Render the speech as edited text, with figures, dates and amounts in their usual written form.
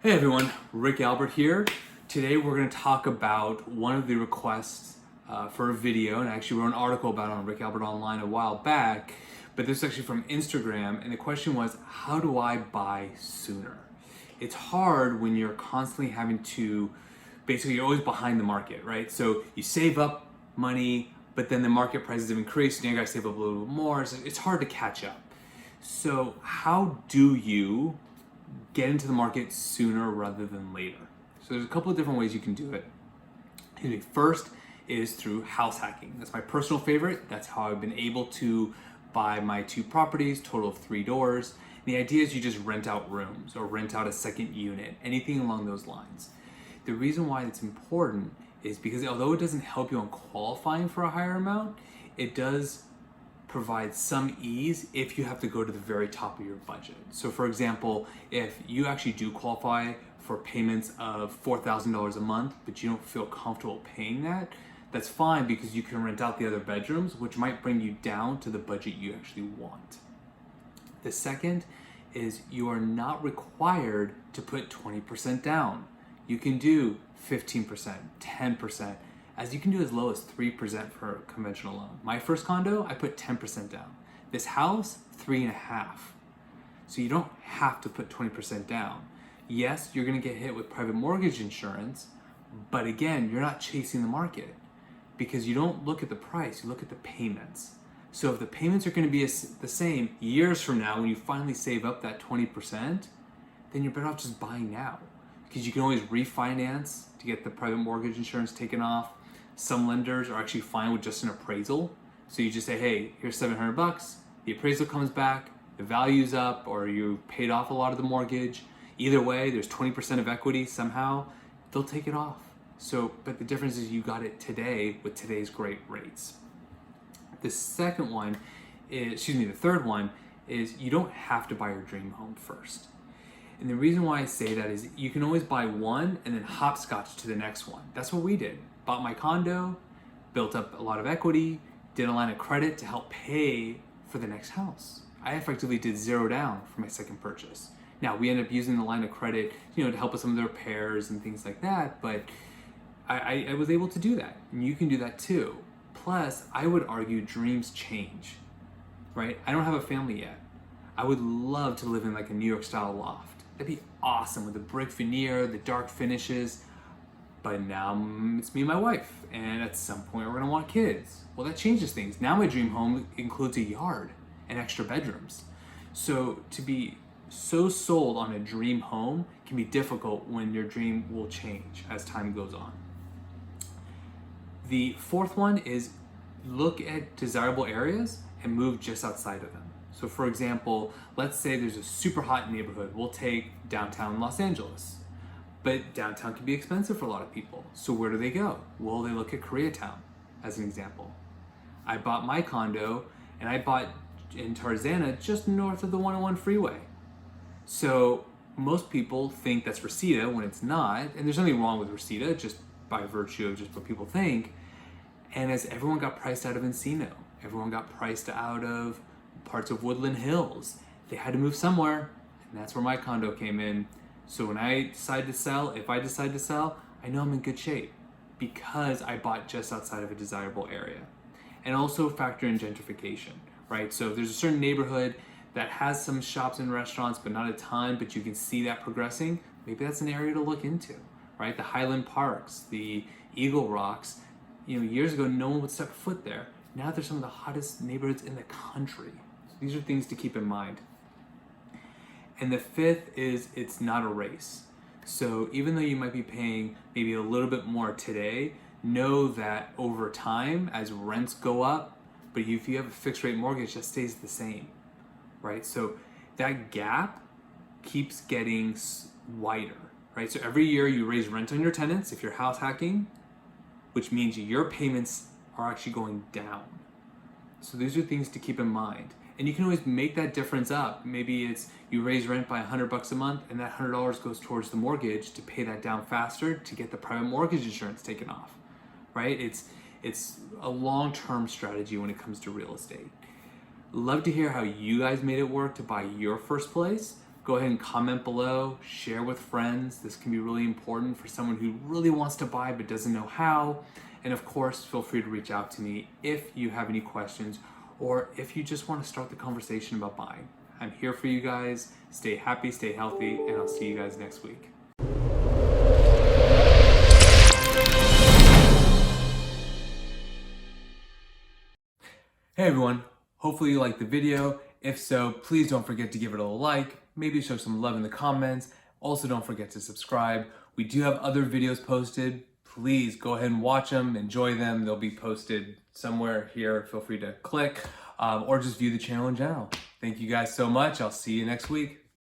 Hey everyone, Rick Albert here. Today we're going to talk about one of the requests for a video, and I actually wrote an article about it on Rick Albert Online a while back, but this is actually from Instagram, and the question was, how do I buy sooner? It's hard when you're constantly having to, basically you're always behind the market, right? So you save up money, but then the market prices have increased, and you gotta save up a little bit more, so it's hard to catch up. So how do you get into the market sooner rather than later? So there's a couple of different ways you can do it. First is through house hacking. That's my personal favorite. That's how I've been able to buy my two properties, total of 3 doors. And the idea is you just rent out rooms or rent out a second unit, anything along those lines. The reason why it's important is because although it doesn't help you on qualifying for a higher amount, it does provide some ease if you have to go to the very top of your budget. So for example, if you actually do qualify for payments of $4,000 a month, but you don't feel comfortable paying that, that's fine because you can rent out the other bedrooms, which might bring you down to the budget you actually want. The second is you are not required to put 20% down. You can do 15%, 10%, as you can do as low as 3% for a conventional loan. My first condo, I put 10% down. This house, 3.5%. So you don't have to put 20% down. Yes, you're gonna get hit with private mortgage insurance, but again, you're not chasing the market because you don't look at the price, you look at the payments. So if the payments are gonna be the same years from now when you finally save up that 20%, then you're better off just buying now because you can always refinance to get the private mortgage insurance taken off. Some lenders are actually fine with just an appraisal. So you just say, hey, here's $700. The appraisal comes back, the value's up, or you paid off a lot of the mortgage. Either way, there's 20% of equity somehow, they'll take it off. So, but the difference is you got it today with today's great rates. The third one is you don't have to buy your dream home first. And the reason why I say that is you can always buy one and then hopscotch to the next one. That's what we did. Bought my condo, built up a lot of equity, did a line of credit to help pay for the next house. I effectively did 0 down for my second purchase. Now we ended up using the line of credit, to help with some of the repairs and things like that, but I was able to do that, and you can do that too. Plus, I would argue dreams change, right? I don't have a family yet. I would love to live in like a New York style loft. That'd be awesome with the brick veneer, the dark finishes. But now it's me and my wife, and at some point we're gonna want kids. Well, that changes things. Now my dream home includes a yard and extra bedrooms. So to be so sold on a dream home can be difficult when your dream will change as time goes on. The fourth one is look at desirable areas and move just outside of them. So for example, let's say there's a super hot neighborhood. We'll take downtown Los Angeles. But downtown can be expensive for a lot of people. So where do they go? Well, they look at Koreatown as an example. I bought my condo and I bought in Tarzana just north of the 101 freeway. So most people think that's Reseda when it's not, and there's nothing wrong with Reseda just by virtue of just what people think. And as everyone got priced out of Encino, everyone got priced out of parts of Woodland Hills, they had to move somewhere, and that's where my condo came in. So when I decide to sell, if I decide to sell, I know I'm in good shape because I bought just outside of a desirable area. And also factor in gentrification, right? So if there's a certain neighborhood that has some shops and restaurants, but not a ton, but you can see that progressing, maybe that's an area to look into, right? The Highland Parks, the Eagle Rocks, years ago, no one would step foot there. Now they're some of the hottest neighborhoods in the country. So these are things to keep in mind. And the fifth is it's not a race. So even though you might be paying maybe a little bit more today, know that over time, as rents go up, but if you have a fixed rate mortgage, that stays the same, right? So that gap keeps getting wider, right? So every year you raise rent on your tenants if you're house hacking, which means your payments are actually going down. So these are things to keep in mind. And you can always make that difference up. Maybe it's you raise rent by $100 a month and that $100 goes towards the mortgage to pay that down faster to get the private mortgage insurance taken off, right? It's a long-term strategy when it comes to real estate. Love to hear how you guys made it work to buy your first place. go ahead and comment below, share with friends. This can be really important for someone who really wants to buy but doesn't know how. And of course, feel free to reach out to me if you have any questions or if you just want to start the conversation about buying. I'm here for you guys. Stay happy, stay healthy, and I'll see you guys next week. Hey everyone, hopefully you liked the video. If so, please don't forget to give it a like, maybe show some love in the comments. Also don't forget to subscribe. We do have other videos posted. Please go ahead and watch them, enjoy them. They'll be posted somewhere here. Feel free to click or just view the channel in general. Thank you guys so much. I'll see you next week.